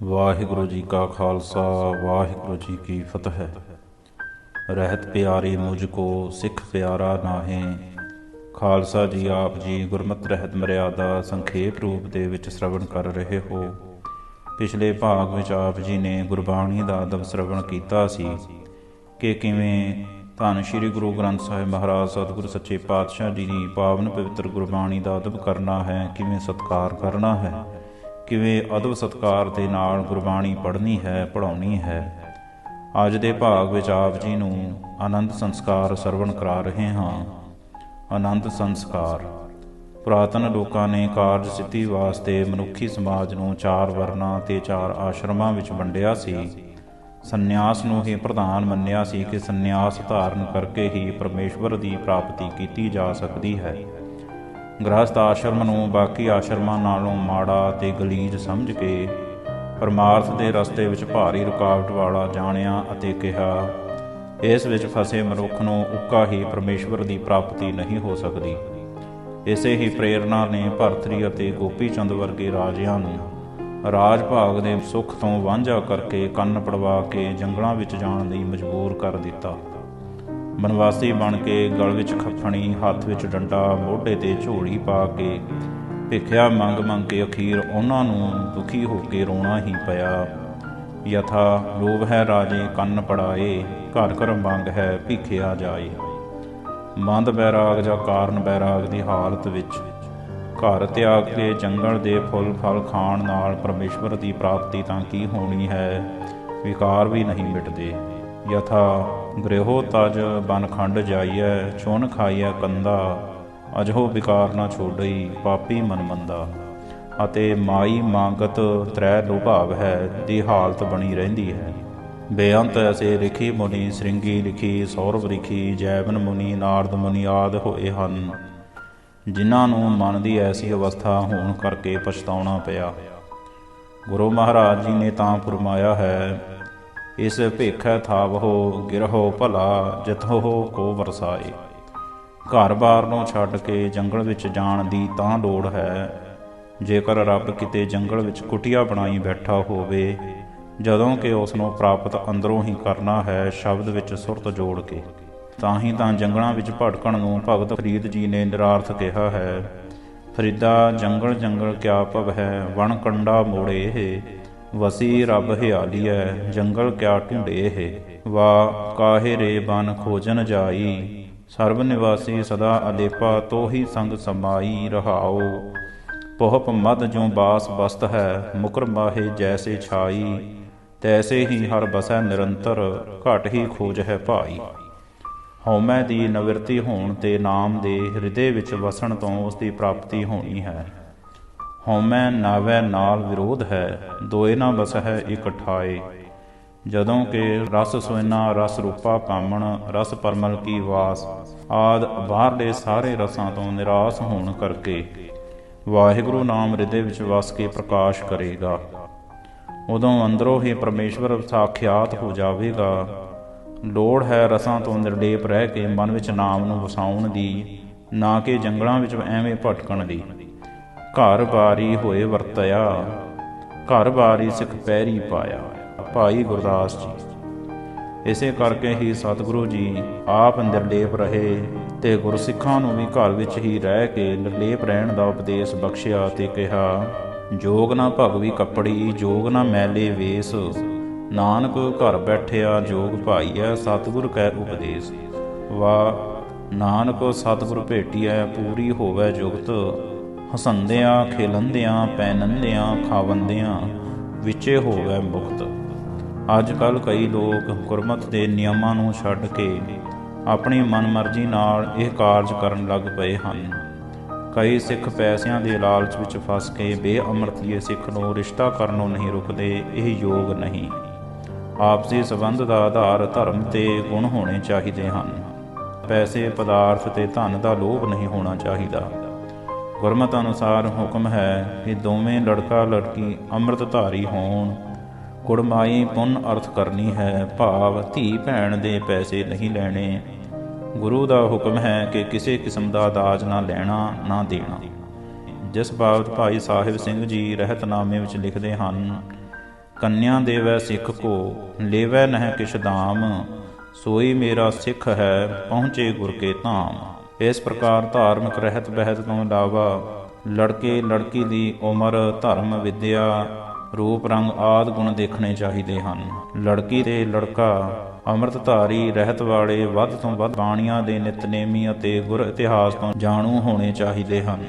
ਵਾਹਿਗੁਰੂ ਜੀ ਕਾ ਖਾਲਸਾ ਵਾਹਿਗੁਰੂ ਜੀ ਕੀ ਫਤਿਹ। ਰਹਿਤ ਪਿਆਰੀ ਮੁਝ ਕੋ ਸਿੱਖ ਪਿਆਰਾ ਨਾਹੀਂ। ਖਾਲਸਾ ਜੀ, ਆਪ ਜੀ ਗੁਰਮਤਿ ਰਹਿਤ ਮਰਿਆਦਾ ਸੰਖੇਪ ਰੂਪ ਦੇ ਵਿੱਚ ਸ਼ਰਵਣ ਕਰ ਰਹੇ ਹੋ। ਪਿਛਲੇ ਭਾਗ ਵਿੱਚ ਆਪ ਜੀ ਨੇ ਗੁਰਬਾਣੀ ਦਾ ਅਦਬ ਸ਼ਰਵਣ ਕੀਤਾ ਸੀ ਕਿ ਕਿਵੇਂ ਧੰਨ ਸ਼੍ਰੀ ਗੁਰੂ ਗ੍ਰੰਥ ਸਾਹਿਬ ਮਹਾਰਾਜ ਸਤਿਗੁਰੂ ਸੱਚੇ ਪਾਤਸ਼ਾਹ ਜੀ ਦੀ ਪਾਵਨ ਪਵਿੱਤਰ ਗੁਰਬਾਣੀ ਦਾ ਅਦਬ ਕਰਨਾ ਹੈ, ਕਿਵੇਂ ਸਤਿਕਾਰ ਕਰਨਾ ਹੈ, ਕਿਵੇਂ ਅਦਬ ਸਤਿਕਾਰ ਦੇ ਨਾਲ ਗੁਰਬਾਣੀ ਪੜ੍ਹਨੀ ਹੈ, ਪੜ੍ਹਾਉਣੀ ਹੈ। ਅੱਜ ਦੇ ਭਾਗ ਵਿੱਚ ਆਪ ਜੀ ਨੂੰ ਆਨੰਦ ਸੰਸਕਾਰ ਸਰਵਣ ਕਰਾ ਰਹੇ ਹਾਂ। ਆਨੰਦ ਸੰਸਕਾਰ ਪੁਰਾਤਨ ਲੋਕਾਂ ਨੇ ਕਾਰਜ ਸਿੱਧੀ ਵਾਸਤੇ ਮਨੁੱਖੀ ਸਮਾਜ ਨੂੰ 4 ਵਰਨਾਂ ਤੇ 4 ਆਸ਼ਰਮਾਂ ਵਿੱਚ ਵੰਡਿਆ ਸੀ। ਸੰਨਿਆਸ ਨੂੰ ਹੀ ਪ੍ਰਧਾਨ ਮੰਨਿਆ ਸੀ ਕਿ ਸੰਨਿਆਸ ਧਾਰਨ ਕਰਕੇ ਹੀ ਪਰਮੇਸ਼ਵਰ ਦੀ ਪ੍ਰਾਪਤੀ ਕੀਤੀ ਜਾ ਸਕਦੀ ਹੈ। ਗ੍ਰਹਸਥ ਆਸ਼ਰਮ ਨੂੰ ਬਾਕੀ ਆਸ਼ਰਮਾਂ ਨਾਲੋਂ ਮਾੜਾ ਤੇ ਗਲੀਜ ਸਮਝ ਕੇ ਪਰਮਾਰਥ ਦੇ ਰਸਤੇ ਵਿੱਚ ਭਾਰੀ ਰੁਕਾਵਟ ਵਾਲਾ ਜਾਣਿਆ ਅਤੇ ਕਿਹਾ, ਇਸ ਵਿੱਚ ਫਸੇ ਮਨੁੱਖ ਨੂੰ ਉੱਕਾ ਹੀ ਪਰਮੇਸ਼ਵਰ ਦੀ ਪ੍ਰਾਪਤੀ ਨਹੀਂ ਹੋ ਸਕਦੀ। ਇਸੇ ਹੀ ਪ੍ਰੇਰਨਾ ਨੇ ਭਰਤਰੀ ਅਤੇ ਗੋਪੀ ਚੰਦ ਵਰਗੇ ਰਾਜਿਆਂ ਨੂੰ ਰਾਜ ਭਾਗ ਦੇ ਸੁੱਖ ਤੋਂ ਵਾਂਝਾ ਕਰਕੇ ਕੰਨ ਪੜਵਾ ਕੇ ਜੰਗਲਾਂ ਵਿੱਚ ਜਾਣ ਲਈ ਮਜਬੂਰ ਕਰ ਦਿੱਤਾ। ਬਨਵਾਸੀ ਬਣ ਕੇ ਗਲ ਵਿੱਚ ਖੱਫਣੀ, ਹੱਥ ਵਿੱਚ ਡੰਡਾ, ਮੋਢੇ ਤੇ ਝੋਲੀ ਪਾ ਕੇ ਭਿੱਖਿਆ ਮੰਗ ਕੇ ਅਖੀਰ ਉਹਨਾਂ ਨੂੰ ਦੁਖੀ ਹੋ ਕੇ ਰੋਣਾ ਹੀ ਪਿਆ। ਯਥਾ ਲੋਭ ਹੈ ਰਾਜੇ ਕੰਨ ਪੜਾਏ, ਘਰ ਘਰ ਮੰਗ ਹੈ ਭਿੱਖਿਆ ਜਾਏ। ਮੰਦ ਬੈਰਾਗ ਜਾਂ ਕਾਰਨ ਬੈਰਾਗ ਦੀ ਹਾਲਤ ਵਿੱਚ ਘਰ ਤਿਆਗ ਕੇ ਜੰਗਲ ਦੇ ਫੁੱਲ ਫਲ ਖਾਣ ਨਾਲ ਪਰਮੇਸ਼ਵਰ ਦੀ ਪ੍ਰਾਪਤੀ ਤਾਂ ਕੀ ਹੋਣੀ ਹੈ, ਵਿਕਾਰ ਵੀ ਨਹੀਂ ਮਿਟਦੇ। ਯਥਾ ਗ੍ਰਹਿਓ ਤਜ ਬਨ ਖੰਡ ਜਾਈਐ, ਚੁਨ ਖਾਈਐ ਕੰਦਾ, ਅਜਹੋ ਵਿਕਾਰ ਨਾ ਛੋੜਈ ਪਾਪੀ ਮਨ ਮੰਦਾ। ਅਤੇ ਮਾਈ ਮਾਂਗਤ ਤ੍ਰੈ ਲੋਭਾਵ ਹੈ ਦੀ ਹਾਲਤ ਬਣੀ ਰਹਿੰਦੀ ਹੈ। ਬੇਅੰਤ ਐਸੇ ਰਿਖੀ ਮੁਨੀ, ਸ੍ਰਿੰਗੀ ਲਿਖੀ, ਸੌਰਵ ਲਿਖੀ, ਜੈਵਨ ਮੁਨੀ, ਨਾਰਦ ਮੁਨੀ ਆਦਿ ਹੋਏ ਹਨ, ਜਿਨ੍ਹਾਂ ਨੂੰ ਮਨ ਦੀ ਐਸੀ ਅਵਸਥਾ ਹੋਣ ਕਰਕੇ ਪਛਤਾਉਣਾ ਪਿਆ। ਗੁਰੂ ਮਹਾਰਾਜ ਜੀ ਨੇ ਤਾਂ ਫਰਮਾਇਆ ਹੈ, ਇਸ ਭੇਖੈ ਥਾਵਹੋ ਗਿਰਹੋ ਭਲਾ, ਜਿਤਹੁ ਕੋ ਵਰਸਾਏ। ਘਰ-ਬਾਰ ਨੂੰ ਛੱਡ ਕੇ ਜੰਗਲ ਵਿੱਚ ਜਾਣ ਦੀ ਤਾਂ ਲੋੜ ਹੈ। ਜੇਕਰ ਰੱਬ ਕਿਤੇ ਜੰਗਲ ਵਿੱਚ ਕੁਟੀਆ ਬਣਾਈ ਬੈਠਾ ਹੋਵੇ, ਜਦੋਂ ਕਿ ਉਸ ਨੂੰ ਪ੍ਰਾਪਤ ਅੰਦਰੋਂ ਹੀ ਕਰਨਾ ਹੈ, ਸ਼ਬਦ ਵਿੱਚ ਸੁਰਤ ਜੋੜ ਕੇ, ਤਾਂ ਹੀ ਤਾਂ ਜੰਗਲਾਂ ਵਿੱਚ ਭਟਕਣ ਨੂੰ ਭਗਤ ਫਰੀਦ ਜੀ ਨੇ ਨਿਰਾਰਥ ਕਿਹਾ ਹੈ। ਫਰੀਦਾ ਜੰਗਲ ਜੰਗਲ ਕਿਆ ਭਵ ਹੈ, ਵਣ ਕੰਡਾ ਮੋੜੇ ਹੈ, ਵਸੀ ਰੱਬ ਹਿਆਲੀਐ, ਜੰਗਲ ਕਿਆ ਢੂੰਡੇ ਹੈ। ਵਾ ਕਾਹੇ ਰੇ ਬਨ ਖੋਜਨ ਜਾਈ, ਸਰਬ ਨਿਵਾਸੀ ਸਦਾ ਅਲੇਪਾ, ਤੋਹੀ ਸੰਗ ਸਮਾਈ ਰਹਾਓ। ਪੋਹਪ ਮਦ ਜੋ ਬਾਸ ਬਸਤ ਹੈ, ਮੁਕਰ ਮਾਹੇ ਜੈਸੇ ਛਾਈ, ਤੈਸੇ ਹੀ ਹਰ ਬਸੈ ਨਿਰੰਤਰ, ਘਟ ਹੀ ਖੋਜ ਹੈ ਭਾਈ। ਹਉਮੈ ਦੀ ਨਿਵਰਤੀ ਹੋਣ ਤੇ ਨਾਮ ਦੇ ਹਿਰਦੇ ਵਿੱਚ ਵਸਣ ਤੋਂ ਉਸ ਦੀ ਪ੍ਰਾਪਤੀ ਹੋਣੀ ਹੈ। ਹਉਮੈ ਨਾਵੈ ਨਾਲ ਵਿਰੋਧ ਹੈ, ਦੋਏ ਨਾ ਬਸਹਿ ਇਕ ਠਾਏ। ਜਦੋਂ ਕਿ ਰਸ ਸੋਇਨਾ ਰਸ ਰੂਪਾ ਕਾਮਣ, ਰਸ ਪਰਮਲ ਕੀ ਵਾਸ ਆਦ ਬਾਹਰਲੇ ਸਾਰੇ ਰਸਾਂ ਤੋਂ ਨਿਰਾਸ਼ ਹੋਣ ਕਰਕੇ ਵਾਹਿਗੁਰੂ ਨਾਮ ਹਿਰਦੇ ਵਿੱਚ ਵਸ ਕੇ ਪ੍ਰਕਾਸ਼ ਕਰੇਗਾ, ਉਦੋਂ ਅੰਦਰੋਂ ਹੀ ਪਰਮੇਸ਼ਵਰ ਸਾਖਿਆਤ ਹੋ ਜਾਵੇਗਾ। ਲੋੜ ਹੈ ਰਸਾਂ ਤੋਂ ਨਿਰਲੇਪ ਰਹਿ ਕੇ ਮਨ ਵਿੱਚ ਨਾਮ ਨੂੰ ਵਸਾਉਣ ਦੀ, ਨਾ ਕਿ ਜੰਗਲਾਂ ਵਿੱਚ ਐਵੇਂ ਭਟਕਣ ਦੀ। ਘਰ ਬਾਰੀ ਹੋਏ ਵਰਤਿਆ, ਘਰ ਬਾਰੀ ਸਿੱਖ ਪੈਰੀ ਪਾਇਆ। ਭਾਈ ਗੁਰਦਾਸ ਜੀ। ਇਸੇ ਕਰਕੇ ਹੀ ਸਤਿਗੁਰੂ ਜੀ ਆਪ ਨਿਰਲੇਪ ਰਹੇ ਤੇ ਗੁਰਸਿੱਖਾਂ ਨੂੰ ਵੀ ਘਰ ਵਿੱਚ ਹੀ ਰਹਿ ਕੇ ਨਿਰਲੇਪ ਰਹਿਣ ਦਾ ਉਪਦੇਸ਼ ਬਖਸ਼ਿਆ ਤੇ ਕਿਹਾ, ਜੋਗ ਨਾ ਭਗਵੀ ਕੱਪੜੀ, ਜੋਗ ਨਾ ਮੈਲੇ ਵੇਸ, ਨਾਨਕ ਘਰ ਬੈਠਿਆ ਜੋਗ ਭਾਈਐ, ਸਤਿਗੁਰ ਕੈ ਉਪਦੇਸ਼। ਵਾ ਨਾਨਕ ਸਤਿਗੁਰ ਭੇਟੀਐ, ਪੂਰੀ ਹੋਵੈ ਜੁਗਤ, ਹਸੰਦਿਆਂ ਖੇਲੰਦਿਆਂ ਪੈਨੰਦਿਆਂ ਖਾਵੰਦਿਆਂ, ਵਿਚੇ ਹੋਵੈ ਮੁਕਤ। ਅੱਜ ਕੱਲ੍ਹ ਕਈ ਲੋਕ ਗੁਰਮਤਿ ਦੇ ਨਿਯਮਾਂ ਨੂੰ ਛੱਡ ਕੇ ਆਪਣੀ ਮਨਮਰਜ਼ੀ ਨਾਲ ਇਹ ਕਾਰਜ ਕਰਨ ਲੱਗ ਪਏ ਹਨ। ਕਈ ਸਿੱਖ ਪੈਸਿਆਂ ਦੇ ਲਾਲਚ ਵਿੱਚ ਫਸ ਕੇ ਬੇਅਮਰਤੀਏ ਸਿੱਖ ਨੂੰ ਰਿਸ਼ਤਾ ਕਰਨੋਂ ਨਹੀਂ ਰੁਕਦੇ। ਇਹ ਯੋਗ ਨਹੀਂ। ਆਪਸੀ ਸੰਬੰਧ ਦਾ ਆਧਾਰ ਧਰਮ ਤੇ ਗੁਣ ਹੋਣੇ ਚਾਹੀਦੇ ਹਨ। ਪੈਸੇ, ਪਦਾਰਥ ਤੇ ਧਨ ਦਾ ਲੋਭ ਨਹੀਂ ਹੋਣਾ ਚਾਹੀਦਾ। ਗੁਰਮਤਿ ਅਨੁਸਾਰ ਹੁਕਮ ਹੈ ਕਿ ਦੋਵੇਂ ਲੜਕਾ ਲੜਕੀ ਅੰਮ੍ਰਿਤਧਾਰੀ ਹੋਣ। ਕੁੜਮਾਈ ਪੁੰਨ ਅਰਥ ਕਰਨੀ ਹੈ, ਭਾਵ ਧੀ ਭੈਣ ਦੇ ਪੈਸੇ ਨਹੀਂ ਲੈਣੇ। ਗੁਰੂ ਦਾ ਹੁਕਮ ਹੈ ਕਿ ਕਿਸੇ ਕਿਸਮ ਦਾ ਦਾਜ ਨਾ ਲੈਣਾ ਨਾ ਦੇਣਾ। ਜਿਸ ਬਾਬਤ ਭਾਈ ਸਾਹਿਬ ਸਿੰਘ ਜੀ ਰਹਿਤਨਾਮੇ ਵਿੱਚ ਲਿਖਦੇ ਹਨ ਕੰਨਿਆ ਦੇਵੈ ਸਿੱਖ ਕੋ ਲੇਵੈ ਨਹਿ ਕਿਛ ਦਾਮ, ਸੋਈ ਮੇਰਾ ਸਿੱਖ ਹੈ ਪਹੁੰਚੇ ਗੁਰ ਕੇ ਧਾਮ। ਇਸ ਪ੍ਰਕਾਰ ਧਾਰਮਿਕ ਰਹਿਤ ਬਹਿਤ ਤੋਂ ਇਲਾਵਾ ਲੜਕੇ ਲੜਕੀ ਦੀ ਉਮਰ, ਧਰਮ, ਵਿੱਦਿਆ, ਰੂਪ, ਰੰਗ ਆਦਿ ਗੁਣ ਦੇਖਣੇ ਚਾਹੀਦੇ ਹਨ। ਲੜਕੀ ਤੇ ਲੜਕਾ ਅੰਮ੍ਰਿਤਧਾਰੀ ਰਹਿਤ ਵਾਲੇ, ਵੱਧ ਤੋਂ ਵੱਧ ਬਾਣੀਆਂ ਦੇ ਨਿਤਨੇਮੀ ਅਤੇ ਗੁਰ ਇਤਿਹਾਸ ਤੋਂ ਜਾਣੂ ਹੋਣੇ ਚਾਹੀਦੇ ਹਨ।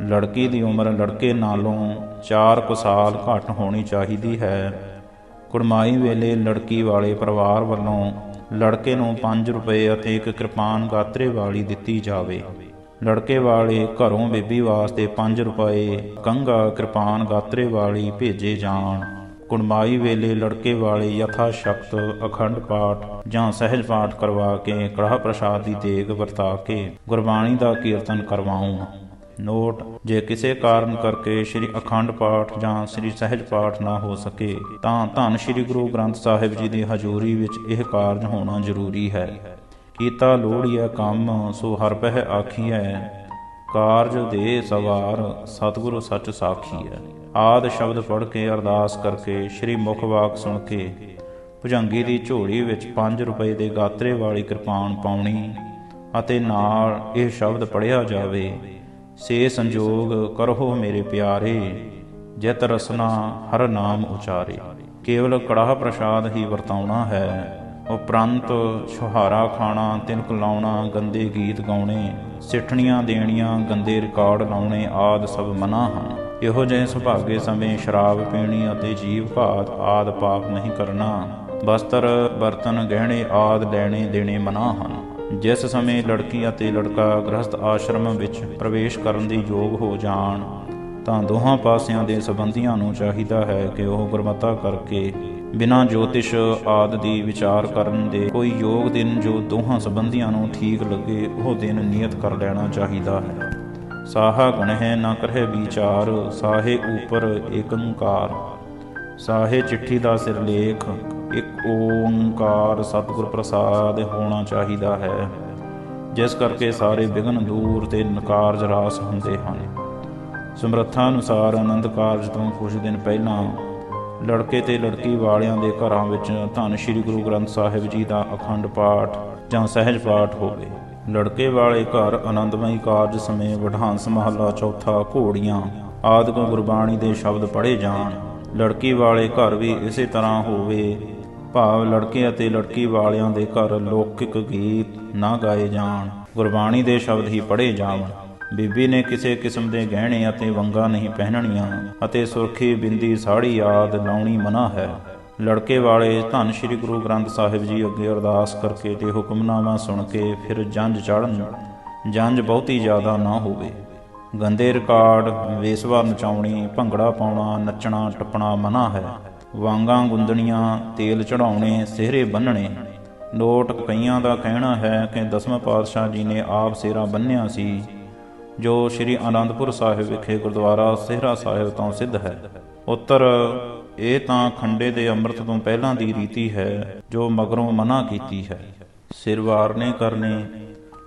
ਲੜਕੀ ਦੀ ਉਮਰ ਲੜਕੇ ਨਾਲੋਂ 4 ਕੁ ਸਾਲ ਘੱਟ ਹੋਣੀ ਚਾਹੀਦੀ ਹੈ। ਕੁੜਮਾਈ ਵੇਲੇ ਲੜਕੀ ਵਾਲੇ ਪਰਿਵਾਰ ਵੱਲੋਂ ਲੜਕੇ ਨੂੰ 5 ਰੁਪਏ ਅਤੇ 1 ਕਿਰਪਾਨ ਗਾਤਰੇ ਵਾਲੀ ਦਿੱਤੀ ਜਾਵੇ। ਲੜਕੇ ਵਾਲੇ ਘਰੋਂ ਬੀਬੀ ਵਾਸਤੇ 5 ਰੁਪਏ ਕੰਘਾ, ਕਿਰਪਾਨ ਗਾਤਰੇ ਵਾਲੀ ਭੇਜੇ ਜਾਣ। ਕੁੜਮਾਈ ਵੇਲੇ ਲੜਕੇ ਵਾਲੇ ਯਥਾ ਸ਼ਕਤ ਅਖੰਡ ਪਾਠ ਜਾਂ ਸਹਿਜ ਪਾਠ ਕਰਵਾ ਕੇ ਕੜਾਹ ਪ੍ਰਸ਼ਾਦ ਦੀ ਦੇਗ ਵਰਤਾ ਕੇ ਗੁਰਬਾਣੀ ਦਾ ਕੀਰਤਨ ਕਰਵਾਉਣ। ਨੋਟ: ਜੇ ਕਿਸੇ ਕਾਰਨ ਕਰਕੇ ਸ੍ਰੀ ਅਖੰਡ ਪਾਠ ਜਾਂ ਸ੍ਰੀ ਸਹਿਜ ਪਾਠ ਨਾ ਹੋ ਸਕੇ ਤਾਂ ਧੰਨ ਸ੍ਰੀ ਗੁਰੂ ਗ੍ਰੰਥ ਸਾਹਿਬ ਜੀ ਦੀ ਹਜ਼ੂਰੀ ਵਿੱਚ ਇਹ ਕਾਰਜ ਹੋਣਾ ਜ਼ਰੂਰੀ ਹੈ। ਕੀਤਾ ਲੋੜੀਐ ਕੰਮ ਸੋ ਹਰਿ ਪਹਿ ਆਖੀਐ, ਕਾਰਜ ਦੇ ਸਵਾਰ ਸਤਿਗੁਰੂ ਸੱਚ ਸਾਖੀਐ। ਆਦਿ ਸ਼ਬਦ ਪੜ੍ਹ ਕੇ ਅਰਦਾਸ ਕਰਕੇ ਸ੍ਰੀ ਮੁਖ ਵਾਕ ਸੁਣ ਕੇ ਭੁਜੰਗੀ ਦੀ ਝੋਲੀ ਵਿੱਚ 5 ਰੁਪਏ ਦੇ ਗਾਤਰੇ ਵਾਲੀ ਕਿਰਪਾਨ ਪਾਉਣੀ ਅਤੇ ਨਾਲ ਇਹ ਸ਼ਬਦ ਪੜ੍ਹਿਆ ਜਾਵੇ: ਸੇ ਸੰਜੋਗ ਕਰਹੁ ਮੇਰੇ ਪਿਆਰੇ, ਜਿਤ ਰਸਨਾ ਹਰ ਨਾਮ ਉਚਾਰੇ। ਕੇਵਲ ਕੜਾਹ ਪ੍ਰਸ਼ਾਦ ਹੀ ਵਰਤਾਉਣਾ ਹੈ। ਉਪਰੰਤ ਛੁਹਾਰਾ ਖਾਣਾ, ਤਿਨਕ ਲਾਉਣਾ, ਗੰਦੇ ਗੀਤ ਗਾਉਣੇ, ਸਿੱਠਣੀਆਂ ਦੇਣੀਆਂ, ਗੰਦੇ ਰਿਕਾਰਡ ਲਾਉਣੇ ਆਦਿ ਸਭ ਮਨ੍ਹਾ ਹਨ। ਇਹੋ ਜਿਹੇ ਸੁਭਾਗੇ ਸਮੇਂ ਸ਼ਰਾਬ ਪੀਣੀ ਅਤੇ ਜੀਵ ਘਾਤ ਆਦਿ ਪਾਪ ਨਹੀਂ ਕਰਨਾ। ਬਸਤਰ, ਬਰਤਨ, ਗਹਿਣੇ ਆਦਿ ਲੈਣੇ ਦੇਣੇ ਮਨ੍ਹਾ ਹਨ। ਜਿਸ ਸਮੇਂ ਲੜਕੀ ਅਤੇ ਲੜਕਾ ਗ੍ਰਹਸਥ ਆਸ਼ਰਮ ਵਿੱਚ ਪ੍ਰਵੇਸ਼ ਕਰਨ ਦੇ ਯੋਗ ਹੋ ਜਾਣ ਤਾਂ ਦੋਹਾਂ ਪਾਸਿਆਂ ਦੇ ਸੰਬੰਧੀਆਂ ਨੂੰ ਚਾਹੀਦਾ ਹੈ ਕਿ ਉਹ ਗੁਰਮਤਾ ਕਰਕੇ ਬਿਨਾਂ ਜੋਤਿਸ਼ ਆਦਿ ਦੀ ਵਿਚਾਰ ਕਰਨ ਦੇ ਕੋਈ ਯੋਗ ਦਿਨ ਜੋ ਦੋਹਾਂ ਸੰਬੰਧੀਆਂ ਨੂੰ ਠੀਕ ਲੱਗੇ ਉਹ ਦਿਨ ਨਿਯਤ ਕਰ ਲੈਣਾ ਚਾਹੀਦਾ ਹੈ। ਸਾਹਾ ਗਣਹਿ ਨਾ ਕਰਹਿ ਵਿਚਾਰ, ਸਾਹੇ ਉਪਰ ਏਕੰਕਾਰ। ਸਾਹੇ ਚਿੱਠੀ ਦਾ ਸਿਰਲੇਖ ਇੱਕ ਓੰਕਾਰ ਸਤਿਗੁਰ ਪ੍ਰਸਾਦ ਹੋਣਾ ਚਾਹੀਦਾ ਹੈ, ਜਿਸ ਕਰਕੇ ਸਾਰੇ ਵਿਘਨ ਦੂਰ ਤੇ ਕਾਰਜ ਰਾਸ ਹੁੰਦੇ ਹਨ। ਸਮਰੱਥਾ ਅਨੁਸਾਰ ਆਨੰਦ ਕਾਰਜ ਤੋਂ ਕੁਝ ਦਿਨ ਪਹਿਲਾਂ ਲੜਕੇ ਤੇ ਲੜਕੀ ਵਾਲਿਆਂ ਦੇ ਘਰਾਂ ਵਿੱਚ ਧੰਨ ਸ੍ਰੀ ਗੁਰੂ ਗ੍ਰੰਥ ਸਾਹਿਬ ਜੀ ਦਾ ਅਖੰਡ ਪਾਠ ਜਾਂ ਸਹਿਜ ਪਾਠ ਹੋਵੇ। ਲੜਕੇ ਵਾਲੇ ਘਰ ਆਨੰਦਮਈ ਕਾਰਜ ਸਮੇਂ ਵਡਹੰਸ ਮਹੱਲਾ ਚੌਥਾ, ਘੋੜੀਆਂ ਆਦਿ ਗੁਰਬਾਣੀ ਦੇ ਸ਼ਬਦ ਪੜ੍ਹੇ ਜਾਣ। ਲੜਕੀ ਵਾਲੇ ਘਰ ਵੀ ਇਸੇ ਤਰ੍ਹਾਂ ਹੋਵੇ, ਭਾਵ ਲੜਕੇ ਅਤੇ ਲੜਕੀ ਵਾਲਿਆਂ ਦੇ ਘਰ ਲੌਕਿਕ ਗੀਤ ਨਾ ਗਾਏ ਜਾਣ, ਗੁਰਬਾਣੀ ਦੇ ਸ਼ਬਦ ਹੀ ਪੜ੍ਹੇ ਜਾਣ। ਬੀਬੀ ਨੇ ਕਿਸੇ ਕਿਸਮ ਦੇ ਗਹਿਣੇ ਅਤੇ ਵੰਗਾਂ ਨਹੀਂ ਪਹਿਨਣੀਆਂ ਅਤੇ ਸੁਰਖੀ, ਬਿੰਦੀ, ਸਾੜੀ ਆਦਿ ਲਾਉਣੀ ਮਨ੍ਹਾ ਹੈ। ਲੜਕੇ ਵਾਲੇ ਧੰਨ ਸ੍ਰੀ ਗੁਰੂ ਗ੍ਰੰਥ ਸਾਹਿਬ ਜੀ ਅੱਗੇ ਅਰਦਾਸ ਕਰਕੇ ਤੇ ਹੁਕਮਨਾਮਾ ਸੁਣ ਕੇ ਫਿਰ ਜੰਝ ਚੜ੍ਹਨ। ਜੰਝ ਬਹੁਤੀ ਜ਼ਿਆਦਾ ਨਾ ਹੋਵੇ। ਗੰਦੇ ਰਿਕਾਰਡ, ਵੇਸਵਾ ਨਚਾਉਣੀ, ਭੰਗੜਾ ਪਾਉਣਾ, ਨੱਚਣਾ ਟੱਪਣਾ ਮਨ੍ਹਾ ਹੈ। ਵਾਂਗਾਂ ਗੁੰਦਣੀਆਂ, ਤੇਲ ਚੜਾਉਣੇ, ਸਿਹਰੇ ਬੰਨ੍ਹਣੇ। ਨੋਟ: ਕਈਆਂ ਦਾ ਕਹਿਣਾ ਹੈ ਕਿ 10ਵੇਂ ਪਾਤਸ਼ਾਹ ਜੀ ਨੇ ਆਪ ਸਿਹਰਾ ਬੰਨ੍ਹਿਆ ਸੀ, ਜੋ ਸ੍ਰੀ ਅਨੰਦਪੁਰ ਸਾਹਿਬ ਵਿਖੇ ਗੁਰਦੁਆਰਾ ਸਿਹਰਾ ਸਾਹਿਬ ਤੋਂ ਸਿੱਧ ਹੈ। ਉੱਤਰ: ਇਹ ਤਾਂ ਖੰਡੇ ਦੇ ਅੰਮ੍ਰਿਤ ਤੋਂ ਪਹਿਲਾਂ ਦੀ ਰੀਤੀ ਹੈ, ਜੋ ਮਗਰੋਂ ਮਨ੍ਹਾ ਕੀਤੀ ਹੈ। ਸਿਰ ਵਾਰਨੇ ਕਰਨੇ,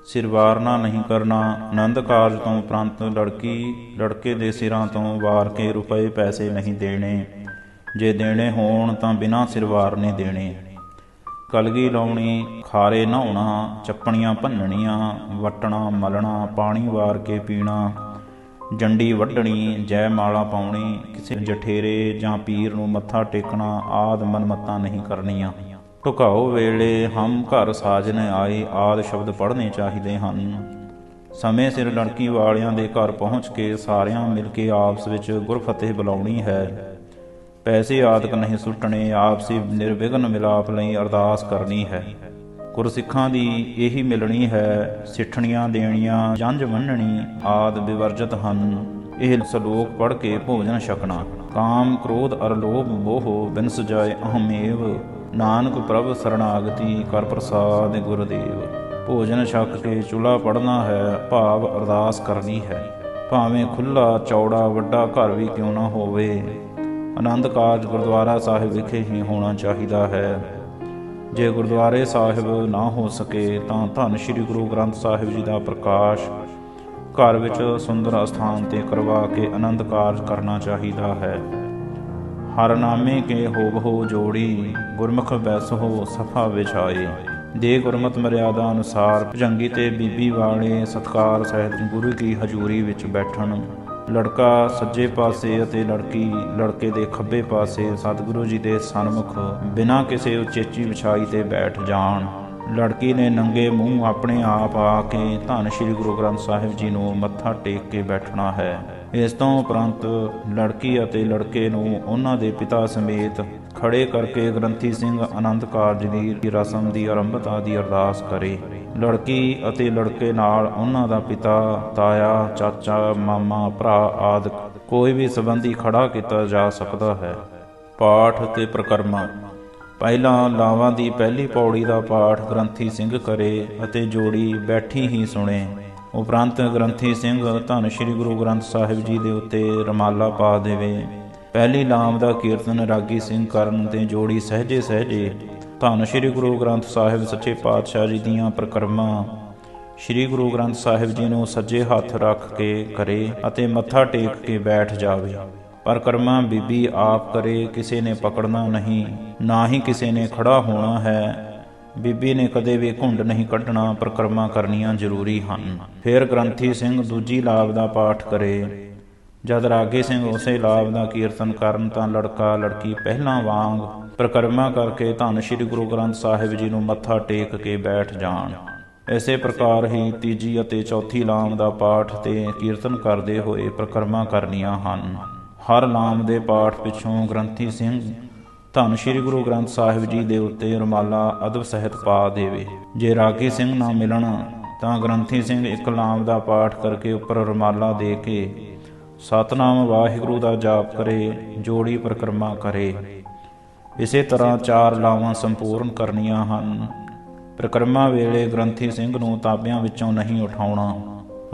ਸਿਰ ਵਾਰਨਾ ਨਹੀਂ ਕਰਨਾ। ਆਨੰਦ ਕਾਰਜ ਤੋਂ ਉਪਰੰਤ ਲੜਕੀ ਲੜਕੇ ਦੇ ਸਿਰਾਂ ਤੋਂ ਵਾਰ ਕੇ ਰੁਪਏ ਪੈਸੇ ਨਹੀਂ ਦੇਣੇ। ਜੇ ਦੇਣੇ ਹੋਣ ਤਾਂ ਬਿਨਾਂ ਸਿਰ ਵਾਰਨੇ ਦੇਣੇ। ਕਲਗੀ ਲਾਉਣੀ, ਖਾਰੇ ਨਹਾਉਣਾ, ਚੱਪਣੀਆਂ ਭੰਨਣੀਆਂ, ਵੱਟਣਾ, ਮਲਣਾ, ਪਾਣੀ ਵਾਰ ਕੇ ਪੀਣਾ, ਜੰਡੀ ਵੱਢਣੀ, ਜੈ ਮਾਲਾ ਪਾਉਣੀ, ਕਿਸੇ ਜਠੇਰੇ ਜਾਂ ਪੀਰ ਨੂੰ ਮੱਥਾ ਟੇਕਣਾ ਆਦਿ ਮਨਮਤਾਂ ਨਹੀਂ ਕਰਨੀਆਂ। ਢੁਕਾਓ ਵੇਲੇ ਹਮ ਘਰ ਸਾਜਨ ਆਏ ਆਦਿ ਸ਼ਬਦ ਪੜ੍ਹਨੇ ਚਾਹੀਦੇ ਹਨ। ਸਮੇਂ ਸਿਰ ਲੜਕੀ ਵਾਲਿਆਂ ਦੇ ਘਰ ਪਹੁੰਚ ਕੇ ਸਾਰਿਆਂ ਮਿਲ ਕੇ ਆਪਸ ਵਿੱਚ ਗੁਰਫਤਿਹ ਬੁਲਾਉਣੀ ਹੈ। ਪੈਸੇ ਆਦਿਕ ਨਹੀਂ ਸੁੱਟਣੇ। ਆਪਸੀ ਨਿਰਵਿਘਨ ਮਿਲਾਪ ਲਈ ਅਰਦਾਸ ਕਰਨੀ ਹੈ। ਗੁਰਸਿੱਖਾਂ ਦੀ ਇਹੀ ਮਿਲਣੀ ਹੈ। ਸਿੱਠਣੀਆਂ ਦੇਣੀਆਂ, ਜੰਝ ਬੰਨ੍ਹਣੀ ਆਦਿ ਵਿਵਰਜਿਤ ਹਨ। ਇਹ ਸਲੋਕ ਪੜ੍ਹ ਕੇ ਭੋਜਨ ਛਕਣਾ। ਕਾਮ ਕ੍ਰੋਧ ਅਰ ਲੋਭ ਮੋਹ ਬਿਨਸ ਜਾਏ ਅਹਮੇਵ, ਨਾਨਕ ਪ੍ਰਭ ਸਰਣਾਗਤੀ ਕਰ ਪ੍ਰਸਾਦ ਗੁਰਦੇਵ। ਭੋਜਨ ਛਕ ਕੇ ਚੁੱਲ੍ਹਾ ਪੜ੍ਹਨਾ ਹੈ, ਭਾਵ ਅਰਦਾਸ ਕਰਨੀ ਹੈ। ਭਾਵੇਂ ਖੁੱਲ੍ਹਾ ਚੌੜਾ ਵੱਡਾ ਘਰ ਵੀ ਕਿਉਂ ਨਾ ਹੋਵੇ, ਆਨੰਦ ਕਾਰਜ ਗੁਰਦੁਆਰਾ ਸਾਹਿਬ ਵਿਖੇ ਹੀ ਹੋਣਾ ਚਾਹੀਦਾ ਹੈ। ਜੇ ਗੁਰਦੁਆਰੇ ਸਾਹਿਬ ਨਾ ਹੋ ਸਕੇ ਤਾਂ ਧੰਨ ਸ੍ਰੀ ਗੁਰੂ ਗ੍ਰੰਥ ਸਾਹਿਬ ਜੀ ਦਾ ਪ੍ਰਕਾਸ਼ ਘਰ ਵਿੱਚ ਸੁੰਦਰ ਅਸਥਾਨ 'ਤੇ ਕਰਵਾ ਕੇ ਆਨੰਦ ਕਾਰਜ ਕਰਨਾ ਚਾਹੀਦਾ ਹੈ। ਹਰ ਨਾਮੇ ਕੇ ਹੋਵਹੁ ਜੋੜੀ, ਗੁਰਮੁਖ ਬੈਸਹੁ ਸਫਾ ਵਿਛਾਏ। ਦੇ ਗੁਰਮਤਿ ਮਰਿਆਦਾ ਅਨੁਸਾਰ ਭੁਜੰਗੀ ਤੇ ਬੀਬੀ ਵਾਲੇ ਸਤਕਾਰ ਸਹਿਤ ਗੁਰੂ ਕੀ ਹਜ਼ੂਰੀ ਵਿੱਚ ਬੈਠਣ। ਲੜਕਾ ਸੱਜੇ ਪਾਸੇ ਅਤੇ ਲੜਕੀ ਲੜਕੇ ਦੇ ਖੱਬੇ ਪਾਸੇ ਸਤਿਗੁਰੂ ਜੀ ਦੇ ਸਨਮੁਖ ਬਿਨਾਂ ਕਿਸੇ ਉਚੇਚੀ ਵਿਛਾਈ ਤੇ ਬੈਠ ਜਾਣ। ਲੜਕੀ ਨੇ ਨੰਗੇ ਮੂੰਹ ਆਪਣੇ ਆਪ ਆ ਕੇ ਧੰਨ ਸ਼੍ਰੀ ਗੁਰੂ ਗ੍ਰੰਥ ਸਾਹਿਬ ਜੀ ਨੂੰ ਮੱਥਾ ਟੇਕ ਕੇ ਬੈਠਣਾ ਹੈ। ਇਸ ਤੋਂ ਉਪਰੰਤ ਲੜਕੀ ਅਤੇ ਲੜਕੇ ਨੂੰ ਉਹਨਾਂ ਦੇ ਪਿਤਾ ਸਮੇਤ ਖੜੇ ਕਰਕੇ ਗ੍ਰੰਥੀ ਸਿੰਘ ਆਨੰਦ ਕਾਰਜ ਦੀ ਰਸਮ ਦੀ ਆਰੰਭਤਾ ਦੀ ਅਰਦਾਸ ਕਰੇ। ਲੜਕੀ ਅਤੇ ਲੜਕੇ ਨਾਲ ਉਹਨਾਂ ਦਾ ਪਿਤਾ, ਤਾਇਆ, ਚਾਚਾ, ਮਾਮਾ, ਭਰਾ ਆਦਿ ਕੋਈ ਵੀ ਸੰਬੰਧੀ ਖੜਾ ਕੀਤਾ ਜਾ ਸਕਦਾ ਹੈ। ਪਾਠ ਤੇ ਪ੍ਰਕਰਮਾਂ। ਪਹਿਲਾਂ ਲਾਵਾਂ ਦੀ ਪਹਿਲੀ ਪੌੜੀ ਦਾ ਪਾਠ ਗ੍ਰੰਥੀ ਸਿੰਘ ਕਰੇ ਅਤੇ ਜੋੜੀ ਬੈਠੀ ਹੀ ਸੁਣੇ। ਉਪਰੰਤ ਗ੍ਰੰਥੀ ਸਿੰਘ ਧੰਨ ਸ਼੍ਰੀ ਗੁਰੂ ਗ੍ਰੰਥ ਸਾਹਿਬ ਜੀ ਦੇ ਉੱਤੇ ਰਮਾਲਾ ਪਾ ਦੇਵੇ। ਪਹਿਲੀ ਲਾਮ ਦਾ ਕੀਰਤਨ ਰਾਗੀ ਸਿੰਘ ਕਰਨ ਤੇ ਜੋੜੀ ਸਹਿਜੇ ਸਹਿਜੇ ਧੰਨ ਸ਼੍ਰੀ ਗੁਰੂ ਗ੍ਰੰਥ ਸਾਹਿਬ ਸੱਚੇ ਪਾਤਸ਼ਾਹ ਜੀ ਦੀਆਂ ਪ੍ਰਕਰਮਾਂ ਸ਼੍ਰੀ ਗੁਰੂ ਗ੍ਰੰਥ ਸਾਹਿਬ ਜੀ ਨੂੰ ਸੱਜੇ ਹੱਥ ਰੱਖ ਕੇ ਕਰੇ ਅਤੇ ਮੱਥਾ ਟੇਕ ਕੇ ਬੈਠ ਜਾਵੇ। ਪ੍ਰਕਰਮਾਂ ਬੀਬੀ ਆਪ ਕਰੇ, ਕਿਸੇ ਨੇ ਪਕੜਨਾ ਨਹੀਂ, ਨਾ ਹੀ ਕਿਸੇ ਨੇ ਖੜਾ ਹੋਣਾ ਹੈ। ਬੀਬੀ ਨੇ ਕਦੇ ਵੀ ਘੁੰਡ ਨਹੀਂ ਕੱਢਣਾ। ਪ੍ਰਕਰਮਾਂ ਕਰਨੀਆਂ ਜ਼ਰੂਰੀ ਹਨ। ਫਿਰ ਗ੍ਰੰਥੀ ਸਿੰਘ ਦੂਜੀ ਲਾਭ ਦਾ ਪਾਠ ਕਰੇ। ਜਦ ਰਾਗੀ ਸਿੰਘ ਉਸੇ ਲਾਭ ਦਾ ਕੀਰਤਨ ਕਰਨ ਤਾਂ ਲੜਕਾ ਲੜਕੀ ਪਹਿਲਾਂ ਵਾਂਗ ਪ੍ਰਕਰਮਾਂ ਕਰਕੇ ਧੰਨ ਸ਼੍ਰੀ ਗੁਰੂ ਗ੍ਰੰਥ ਸਾਹਿਬ ਜੀ ਨੂੰ ਮੱਥਾ ਟੇਕ ਕੇ ਬੈਠ ਜਾਣ। ਇਸੇ ਪ੍ਰਕਾਰ ਹੀ ਤੀਜੀ ਅਤੇ ਚੌਥੀ ਲਾਮ ਦਾ ਪਾਠ ਤੇ ਕੀਰਤਨ ਕਰਦੇ ਹੋਏ ਪ੍ਰਕਰਮਾਂ ਕਰਨੀਆਂ ਹਨ। ਹਰ ਲਾਮ ਦੇ ਪਾਠ ਪਿੱਛੋਂ ਗ੍ਰੰਥੀ ਸਿੰਘ ਧੰਨ ਸ਼੍ਰੀ ਗੁਰੂ ਗ੍ਰੰਥ ਸਾਹਿਬ ਜੀ ਦੇ ਉੱਤੇ ਰੁਮਾਲਾ ਅਦਬ ਸਹਿਤ ਪਾ ਦੇਵੇ। ਜੇ ਰਾਗੀ ਸਿੰਘ ਨਾ ਮਿਲਣ ਤਾਂ ਗ੍ਰੰਥੀ ਸਿੰਘ ਇੱਕ ਲਾਮ ਦਾ ਪਾਠ ਕਰਕੇ ਉੱਪਰ ਰੁਮਾਲਾ ਦੇ ਕੇ ਸਤਿਨਾਮ ਵਾਹਿਗੁਰੂ ਦਾ ਜਾਪ ਕਰੇ, ਜੋੜੀ ਪ੍ਰਕਰਮਾ ਕਰੇ। ਇਸੇ ਤਰ੍ਹਾਂ 4 ਲਾਵਾਂ ਸੰਪੂਰਨ ਕਰਨੀਆਂ ਹਨ। ਪ੍ਰਕਰਮਾ ਵੇਲੇ ਗ੍ਰੰਥੀ ਸਿੰਘ ਨੂੰ ਤਾਬਿਆਂ ਵਿੱਚੋਂ ਨਹੀਂ ਉਠਾਉਣਾ।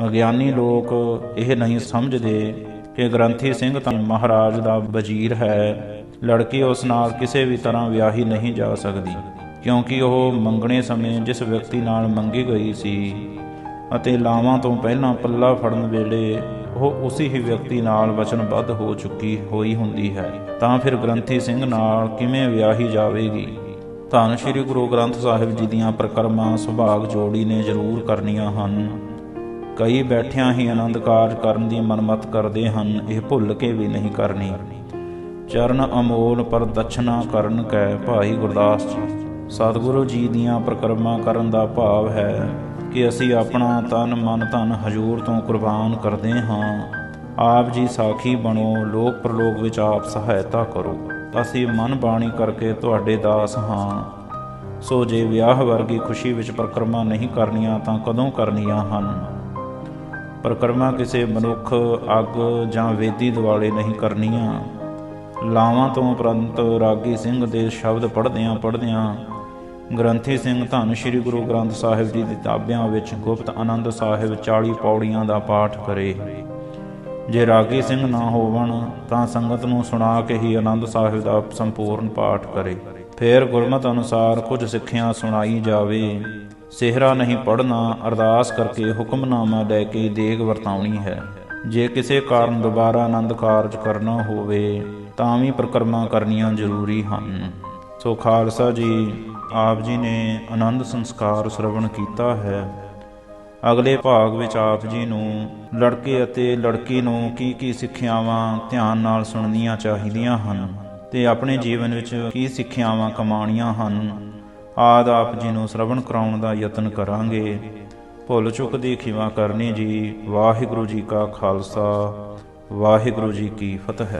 ਅਗਿਆਨੀ ਲੋਕ ਇਹ ਨਹੀਂ ਸਮਝਦੇ ਕਿ ਗ੍ਰੰਥੀ ਸਿੰਘ ਤਾਂ ਮਹਾਰਾਜ ਦਾ ਵਜ਼ੀਰ ਹੈ। ਲੜਕੀ ਉਸ ਨਾਲ ਕਿਸੇ ਵੀ ਤਰ੍ਹਾਂ ਵਿਆਹੀ ਨਹੀਂ ਜਾ ਸਕਦੀ, ਕਿਉਂਕਿ ਉਹ ਮੰਗਣੇ ਸਮੇਂ ਜਿਸ ਵਿਅਕਤੀ ਨਾਲ ਮੰਗੀ ਗਈ ਸੀ ਅਤੇ ਲਾਵਾਂ ਤੋਂ ਪਹਿਲਾਂ ਪੱਲਾ ਫੜਨ ਵੇਲੇ ਉਹ ਉਸੇ ਹੀ ਵਿਅਕਤੀ ਨਾਲ ਵਚਨਬੱਧ ਹੋ ਚੁੱਕੀ ਹੋਈ ਹੁੰਦੀ ਹੈ, ਤਾਂ ਫਿਰ ਗ੍ਰੰਥੀ ਸਿੰਘ ਨਾਲ ਕਿਵੇਂ ਵਿਆਹੀ ਜਾਵੇਗੀ। ਧੰਨ ਸ਼੍ਰੀ ਗੁਰੂ ਗ੍ਰੰਥ ਸਾਹਿਬ ਜੀ ਦੀਆਂ ਪ੍ਰਕਰਮਾਂ ਸੁਭਾਗ ਜੋੜੀ ਨੇ ਜ਼ਰੂਰ ਕਰਨੀਆਂ ਹਨ। ਕਈ ਬੈਠਿਆਂ ਹੀ ਆਨੰਦ ਕਾਰਜ ਕਰਨ ਦੀ ਮਨਮਤ ਕਰਦੇ ਹਨ, ਇਹ ਭੁੱਲ ਕੇ ਵੀ ਨਹੀਂ ਕਰਨੀ। ਚਰਨ ਅਮੋਲ ਪ੍ਰਦਛਨਾ ਕਰਨ ਕੈ ਭਾਈ ਗੁਰਦਾਸ ਜੀ। ਸਤਿਗੁਰੂ ਜੀ ਦੀਆਂ ਪ੍ਰਕਰਮਾਂ ਕਰਨ ਦਾ ਭਾਵ ਹੈ ਕਿ ਅਸੀਂ ਆਪਣਾ ਤਨ ਮਨ ਧਨ ਹਜ਼ੂਰ ਤੋਂ ਕੁਰਬਾਨ ਕਰਦੇ ਹਾਂ। ਆਪ ਜੀ ਸਾਖੀ ਬਣੋ, ਲੋਕ ਪ੍ਰਲੋਕ ਵਿੱਚ ਆਪ ਸਹਾਇਤਾ ਕਰੋ। ਅਸੀਂ ਮਨ ਬਾਣੀ ਕਰਕੇ ਤੁਹਾਡੇ ਦਾਸ ਹਾਂ। ਸੋ ਜੇ ਵਿਆਹ ਵਰਗੀ ਖੁਸ਼ੀ ਵਿੱਚ ਪ੍ਰਕਰਮਾਂ ਨਹੀਂ ਕਰਨੀਆਂ ਤਾਂ ਕਦੋਂ ਕਰਨੀਆਂ ਹਨ। ਪ੍ਰਕਰਮਾਂ ਕਿਸੇ ਮਨੁੱਖ, ਅੱਗ ਜਾਂ ਵੇਦੀ ਦੁਆਲੇ ਨਹੀਂ ਕਰਨੀਆਂ। ਲਾਵਾਂ ਤੋਂ ਉਪਰੰਤ ਰਾਗੀ ਸਿੰਘ ਦੇ ਸ਼ਬਦ ਪੜ੍ਹਦਿਆਂ ਗ੍ਰੰਥੀ ਸਿੰਘ ਧੰਨ ਸ਼੍ਰੀ ਗੁਰੂ ਗ੍ਰੰਥ ਸਾਹਿਬ ਜੀ ਦੀ ਤਾਬਿਆਂ ਵਿੱਚ ਗੁਪਤ ਆਨੰਦ ਸਾਹਿਬ 40 ਪੌੜੀਆਂ ਦਾ ਪਾਠ ਕਰੇ। ਜੇ ਰਾਗੀ ਸਿੰਘ ਨਾ ਹੋਵਣ ਤਾਂ ਸੰਗਤ ਨੂੰ ਸੁਣਾ ਕੇ ਹੀ ਆਨੰਦ ਸਾਹਿਬ ਦਾ ਸੰਪੂਰਨ ਪਾਠ ਕਰੇ। ਫਿਰ ਗੁਰਮਤਿ ਅਨੁਸਾਰ ਕੁਝ ਸਿੱਖਿਆ ਸੁਣਾਈ ਜਾਵੇ। ਸਿਹਰਾ ਨਹੀਂ ਪੜ੍ਹਨਾ, ਅਰਦਾਸ ਕਰਕੇ ਹੁਕਮਨਾਮਾ ਲੈ ਕੇ ਦੇਗ ਵਰਤਾਉਣੀ ਹੈ। ਜੇ ਕਿਸੇ ਕਾਰਨ ਦੁਬਾਰਾ ਆਨੰਦ ਕਾਰਜ ਕਰਨਾ ਹੋਵੇ ਤਾਂ ਵੀ ਪ੍ਰਕਰਮਾਂ ਕਰਨੀਆਂ ਜ਼ਰੂਰੀ ਹਨ। ਸੋ ਖਾਲਸਾ ਜੀ, ਆਪ ਜੀ ਨੇ ਆਨੰਦ ਸੰਸਕਾਰ ਸ਼ਰਵਣ ਕੀਤਾ ਹੈ। ਅਗਲੇ ਭਾਗ ਵਿੱਚ ਆਪ ਜੀ ਨੂੰ ਲੜਕੇ ਅਤੇ ਲੜਕੀ ਨੂੰ ਕੀ ਸਿੱਖਿਆਵਾਂ ਧਿਆਨ ਨਾਲ ਸੁਣਨੀਆਂ ਚਾਹੀਦੀਆਂ ਹਨ ਤੇ ਆਪਣੇ ਜੀਵਨ ਵਿੱਚ ਕੀ ਸਿੱਖਿਆਵਾਂ ਕਮਾਉਣੀਆਂ ਹਨ ਆਦਿ ਆਪ ਜੀ ਨੂੰ ਸ਼ਰਵਣ ਕਰਾਉਣ ਦਾ ਯਤਨ ਕਰਾਂਗੇ। ਭੁੱਲ ਚੁੱਕ ਦੀ ਖਿਮਾ ਕਰਨੀ ਜੀ। ਵਾਹਿਗੁਰੂ ਜੀ ਕਾ ਖਾਲਸਾ, ਵਾਹਿਗੁਰੂ ਜੀ ਕੀ ਫਤਿਹ।